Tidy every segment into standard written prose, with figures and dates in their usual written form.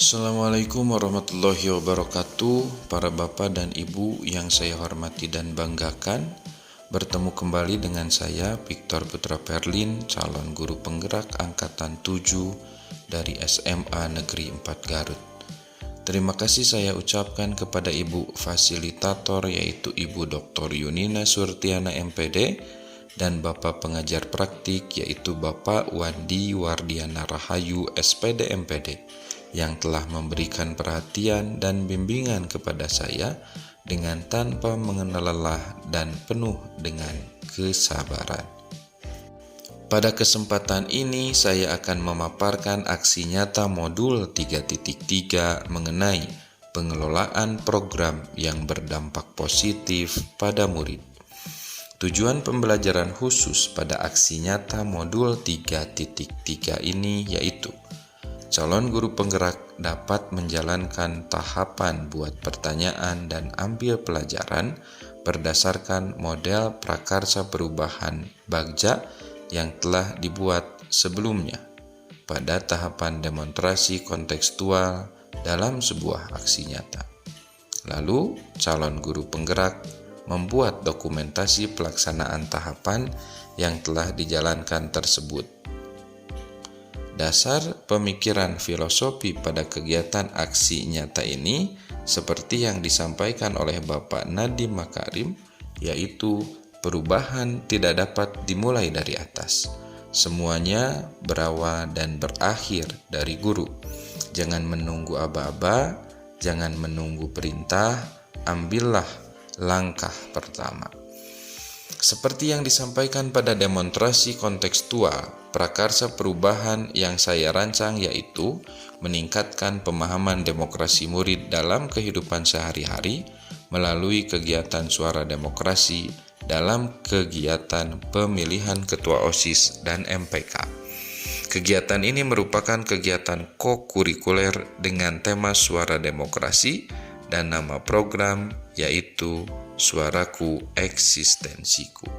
Assalamualaikum warahmatullahi wabarakatuh. Para bapak dan ibu yang saya hormati dan banggakan, bertemu kembali dengan saya Victor Putra Perlin, calon guru penggerak angkatan 7 dari SMA Negeri 4 Garut. Terima kasih saya ucapkan kepada ibu fasilitator, yaitu Ibu Dr. Yunina Surtiana MPD, dan bapak pengajar praktik, yaitu Bapak Wandi Wardiana Rahayu SPD MPD, yang telah memberikan perhatian dan bimbingan kepada saya dengan tanpa mengenal lelah dan penuh dengan kesabaran. Pada kesempatan ini saya akan memaparkan aksi nyata modul 3.3 mengenai pengelolaan program yang berdampak positif pada murid. Tujuan pembelajaran khusus pada aksi nyata modul 3.3 ini yaitu calon guru penggerak dapat menjalankan tahapan buat pertanyaan dan ambil pelajaran berdasarkan model prakarsa perubahan Bagja yang telah dibuat sebelumnya pada tahapan demonstrasi kontekstual dalam sebuah aksi nyata. Lalu, calon guru penggerak membuat dokumentasi pelaksanaan tahapan yang telah dijalankan tersebut. Dasar pemikiran filosofi pada kegiatan aksi nyata ini seperti yang disampaikan oleh Bapak Nadiem Makarim, yaitu perubahan tidak dapat dimulai dari atas. Semuanya berawal dan berakhir dari guru. Jangan menunggu aba-aba, jangan menunggu perintah, ambillah langkah pertama. Seperti yang disampaikan pada demonstrasi kontekstual, prakarsa perubahan yang saya rancang yaitu meningkatkan pemahaman demokrasi murid dalam kehidupan sehari-hari melalui kegiatan suara demokrasi dalam kegiatan pemilihan ketua OSIS dan MPK. Kegiatan ini merupakan kegiatan kokurikuler dengan tema suara demokrasi dan nama program yaitu Suaraku Eksistensiku.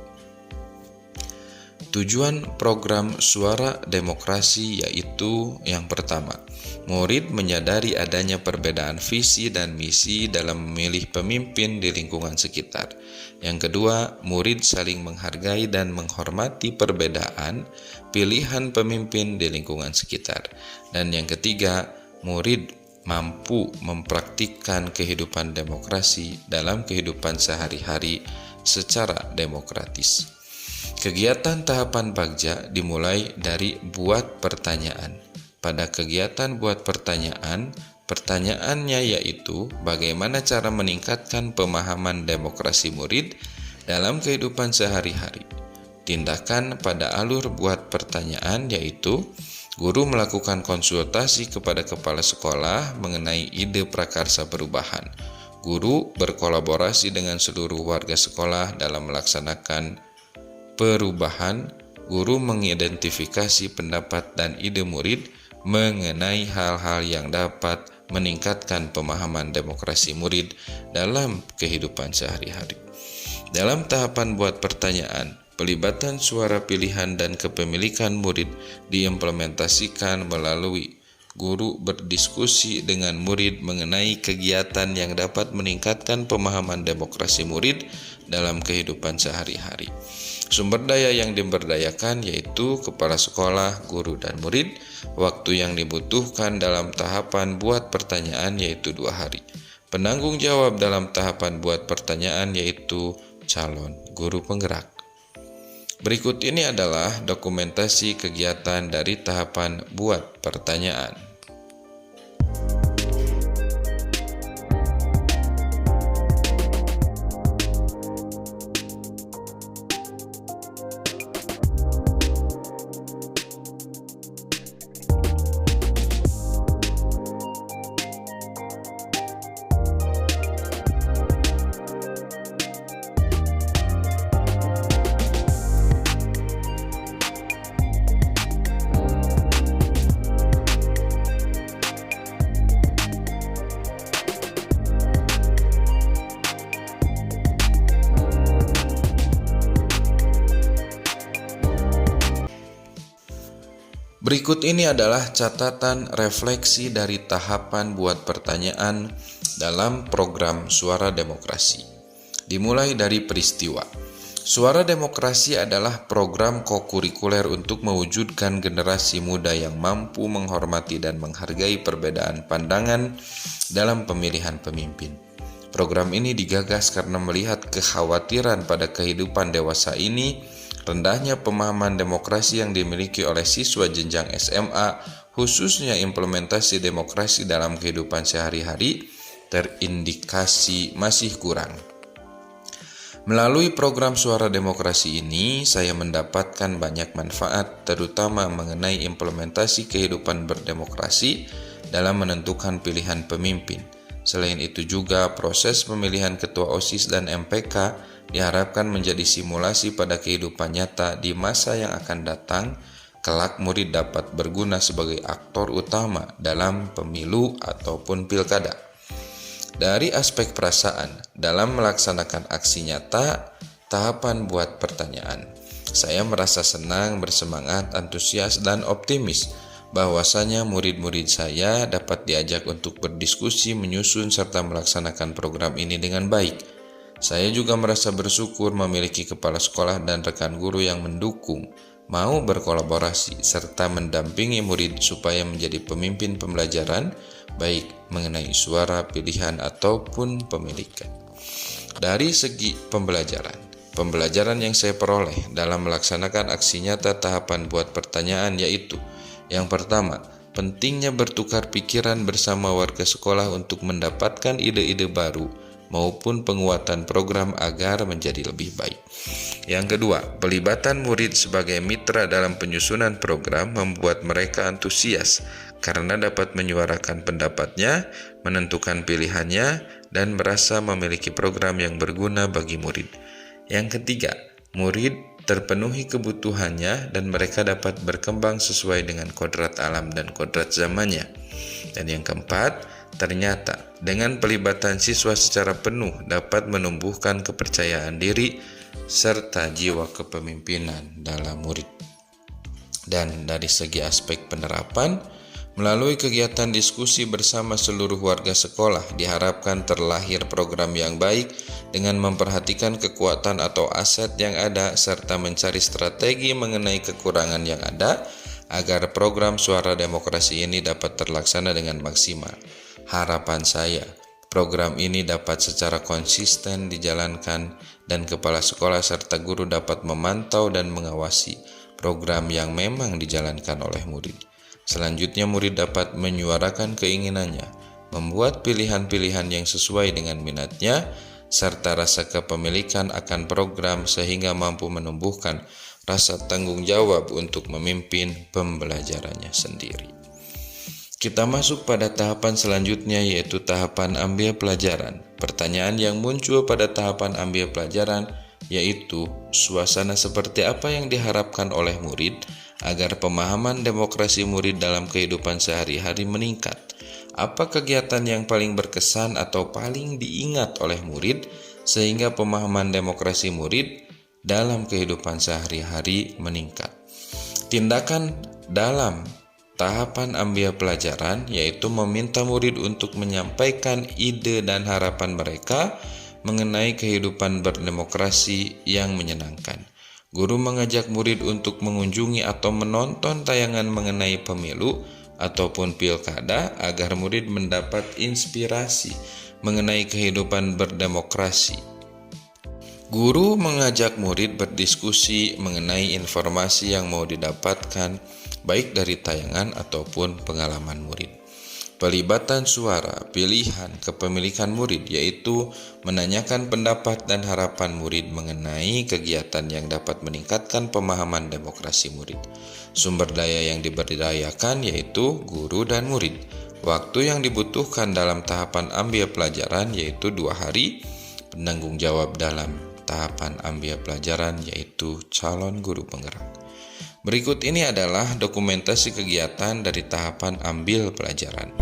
Tujuan program Suara Demokrasi yaitu yang pertama, murid menyadari adanya perbedaan visi dan misi dalam memilih pemimpin di lingkungan sekitar. Yang kedua, murid saling menghargai dan menghormati perbedaan pilihan pemimpin di lingkungan sekitar. Dan yang ketiga, murid mampu mempraktikkan kehidupan demokrasi dalam kehidupan sehari-hari secara demokratis. Kegiatan tahapan Bagja dimulai dari buat pertanyaan. Pada kegiatan buat pertanyaan, pertanyaannya yaitu bagaimana cara meningkatkan pemahaman demokrasi murid dalam kehidupan sehari-hari. Tindakan pada alur buat pertanyaan yaitu guru melakukan konsultasi kepada kepala sekolah mengenai ide prakarsa perubahan. Guru berkolaborasi dengan seluruh warga sekolah dalam melaksanakan perubahan. Guru mengidentifikasi pendapat dan ide murid mengenai hal-hal yang dapat meningkatkan pemahaman demokrasi murid dalam kehidupan sehari-hari. Dalam tahapan buat pertanyaan, pelibatan suara pilihan dan kepemilikan murid diimplementasikan melalui guru berdiskusi dengan murid mengenai kegiatan yang dapat meningkatkan pemahaman demokrasi murid dalam kehidupan sehari-hari. Sumber daya yang diberdayakan yaitu kepala sekolah, guru, dan murid. Waktu yang dibutuhkan dalam tahapan buat pertanyaan yaitu 2 hari. Penanggung jawab dalam tahapan buat pertanyaan yaitu calon guru penggerak. Berikut ini adalah dokumentasi kegiatan dari tahapan buat pertanyaan. Berikut ini adalah catatan refleksi dari tahapan buat pertanyaan dalam program Suara Demokrasi. Dimulai dari peristiwa. Suara Demokrasi adalah program kokurikuler untuk mewujudkan generasi muda yang mampu menghormati dan menghargai perbedaan pandangan dalam pemilihan pemimpin. Program ini digagas karena melihat kekhawatiran pada kehidupan dewasa ini, rendahnya pemahaman demokrasi yang dimiliki oleh siswa jenjang SMA, khususnya implementasi demokrasi dalam kehidupan sehari-hari, terindikasi masih kurang. Melalui program Suara Demokrasi ini, saya mendapatkan banyak manfaat, terutama mengenai implementasi kehidupan berdemokrasi dalam menentukan pilihan pemimpin. Selain itu juga, proses pemilihan ketua OSIS dan MPK diharapkan menjadi simulasi pada kehidupan nyata di masa yang akan datang. Kelak murid dapat berguna sebagai aktor utama dalam pemilu ataupun pilkada. Dari aspek perasaan, dalam melaksanakan aksi nyata, tahapan buat pertanyaan, saya merasa senang, bersemangat, antusias, dan optimis bahwasanya murid-murid saya dapat diajak untuk berdiskusi, menyusun, serta melaksanakan program ini dengan baik. Saya juga merasa bersyukur memiliki kepala sekolah dan rekan guru yang mendukung, mau berkolaborasi, serta mendampingi murid supaya menjadi pemimpin pembelajaran, baik mengenai suara, pilihan, ataupun pemilikan. Dari segi pembelajaran yang saya peroleh dalam melaksanakan aksi nyata tahapan buat pertanyaan yaitu: yang pertama, pentingnya bertukar pikiran bersama warga sekolah untuk mendapatkan ide-ide baru maupun penguatan program agar menjadi lebih baik. Yang kedua, pelibatan murid sebagai mitra dalam penyusunan program membuat mereka antusias karena dapat menyuarakan pendapatnya, menentukan pilihannya, dan merasa memiliki program yang berguna bagi murid. Yang ketiga, murid terpenuhi kebutuhannya dan mereka dapat berkembang sesuai dengan kodrat alam dan kodrat zamannya. Dan yang keempat, ternyata dengan pelibatan siswa secara penuh dapat menumbuhkan kepercayaan diri serta jiwa kepemimpinan dalam murid. Dan dari segi aspek penerapan, melalui kegiatan diskusi bersama seluruh warga sekolah diharapkan terlahir program yang baik dengan memperhatikan kekuatan atau aset yang ada serta mencari strategi mengenai kekurangan yang ada agar program Suara Demokrasi ini dapat terlaksana dengan maksimal. Harapan saya, program ini dapat secara konsisten dijalankan dan kepala sekolah serta guru dapat memantau dan mengawasi program yang memang dijalankan oleh murid. Selanjutnya, murid dapat menyuarakan keinginannya, membuat pilihan-pilihan yang sesuai dengan minatnya, serta rasa kepemilikan akan program sehingga mampu menumbuhkan rasa tanggung jawab untuk memimpin pembelajarannya sendiri. Kita masuk pada tahapan selanjutnya, yaitu tahapan ambil pelajaran. Pertanyaan yang muncul pada tahapan ambil pelajaran yaitu suasana seperti apa yang diharapkan oleh murid agar pemahaman demokrasi murid dalam kehidupan sehari-hari meningkat. Apa kegiatan yang paling berkesan atau paling diingat oleh murid sehingga pemahaman demokrasi murid dalam kehidupan sehari-hari meningkat. Tindakan dalam tahapan ambil pelajaran yaitu meminta murid untuk menyampaikan ide dan harapan mereka mengenai kehidupan berdemokrasi yang menyenangkan. Guru mengajak murid untuk mengunjungi atau menonton tayangan mengenai pemilu ataupun pilkada agar murid mendapat inspirasi mengenai kehidupan berdemokrasi. Guru mengajak murid berdiskusi mengenai informasi yang mau didapatkan baik dari tayangan ataupun pengalaman murid. Pelibatan suara, pilihan, kepemilikan murid yaitu menanyakan pendapat dan harapan murid mengenai kegiatan yang dapat meningkatkan pemahaman demokrasi murid. Sumber daya yang diberdayakan yaitu guru dan murid. Waktu yang dibutuhkan dalam tahapan ambil pelajaran yaitu 2 hari. Penanggung jawab dalam tahapan ambil pelajaran yaitu calon guru penggerak. Berikut ini adalah dokumentasi kegiatan dari tahapan ambil pelajaran.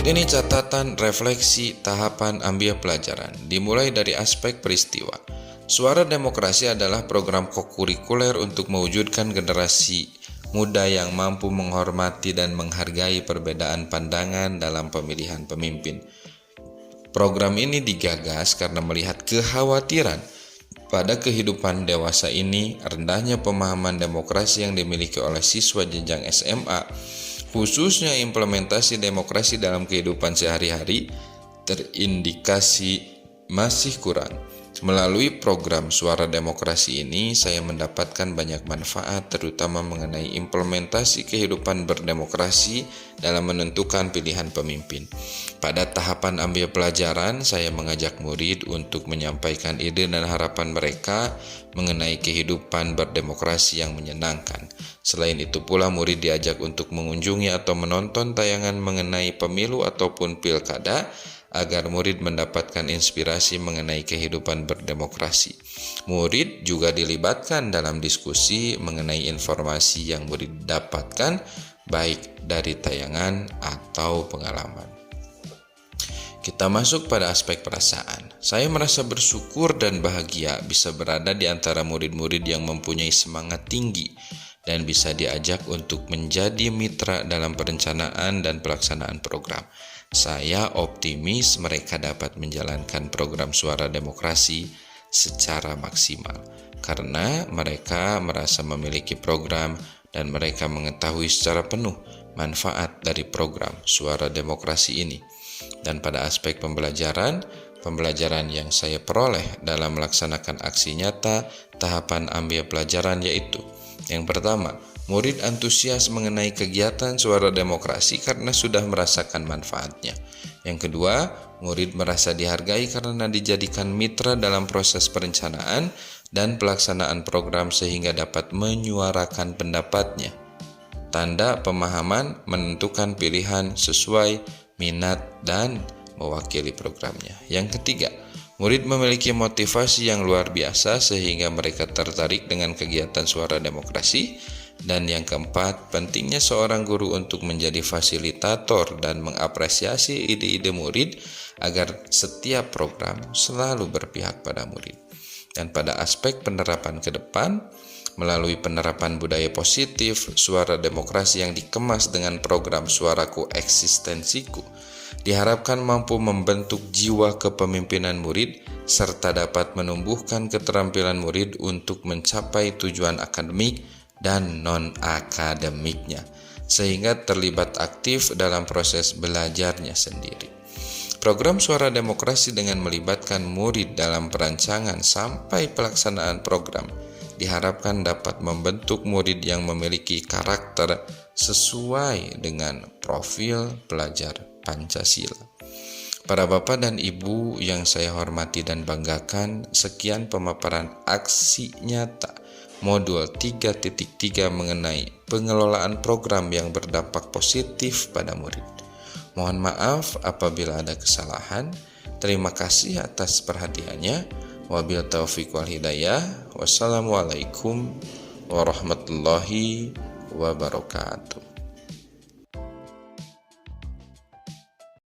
ini catatan refleksi tahapan ambil pelajaran, dimulai dari aspek peristiwa. Suara Demokrasi adalah program kokurikuler untuk mewujudkan generasi muda yang mampu menghormati dan menghargai perbedaan pandangan dalam pemilihan pemimpin. Program ini digagas karena melihat kekhawatiran pada kehidupan dewasa ini, rendahnya pemahaman demokrasi yang dimiliki oleh siswa jenjang SMA, khususnya implementasi demokrasi dalam kehidupan sehari-hari, terindikasi masih kurang. Melalui program Suara Demokrasi ini, saya mendapatkan banyak manfaat, terutama mengenai implementasi kehidupan berdemokrasi dalam menentukan pilihan pemimpin. Pada tahapan ambil pelajaran, saya mengajak murid untuk menyampaikan ide dan harapan mereka mengenai kehidupan berdemokrasi yang menyenangkan. Selain itu pula, murid diajak untuk mengunjungi atau menonton tayangan mengenai pemilu ataupun pilkada, agar murid mendapatkan inspirasi mengenai kehidupan berdemokrasi. Murid juga dilibatkan dalam diskusi mengenai informasi yang murid dapatkan, baik dari tayangan atau pengalaman. Kita masuk pada aspek perasaan. Saya merasa bersyukur dan bahagia bisa berada di antara murid-murid yang mempunyai semangat tinggi dan bisa diajak untuk menjadi mitra dalam perencanaan dan pelaksanaan program. Saya optimis mereka dapat menjalankan program Suara Demokrasi secara maksimal karena mereka merasa memiliki program dan mereka mengetahui secara penuh manfaat dari program Suara Demokrasi ini. Dan pada aspek pembelajaran yang saya peroleh dalam melaksanakan aksi nyata tahapan ambil pelajaran yaitu: yang pertama, murid antusias mengenai kegiatan Suara Demokrasi karena sudah merasakan manfaatnya. Yang kedua, murid merasa dihargai karena dijadikan mitra dalam proses perencanaan dan pelaksanaan program sehingga dapat menyuarakan pendapatnya. Tanda pemahaman menentukan pilihan sesuai minat dan mewakili programnya. Yang ketiga, murid memiliki motivasi yang luar biasa sehingga mereka tertarik dengan kegiatan Suara Demokrasi. Dan yang keempat, pentingnya seorang guru untuk menjadi fasilitator dan mengapresiasi ide-ide murid agar setiap program selalu berpihak pada murid. Dan pada aspek penerapan ke depan, melalui penerapan budaya positif, Suara Demokrasi yang dikemas dengan program Suaraku Eksistensiku diharapkan mampu membentuk jiwa kepemimpinan murid serta dapat menumbuhkan keterampilan murid untuk mencapai tujuan akademik dan non-akademiknya, sehingga terlibat aktif dalam proses belajarnya sendiri. Program Suara Demokrasi dengan melibatkan murid dalam perancangan sampai pelaksanaan program diharapkan dapat membentuk murid yang memiliki karakter sesuai dengan profil pelajar Pancasila. Para bapak dan ibu yang saya hormati dan banggakan, sekian pemaparan aksi nyata Modul 3.3 mengenai pengelolaan program yang berdampak positif pada murid. Mohon maaf apabila ada kesalahan. Terima kasih atas perhatiannya. Wabil taufiq wal hidayah. Wassalamualaikum warahmatullahi wabarakatuh.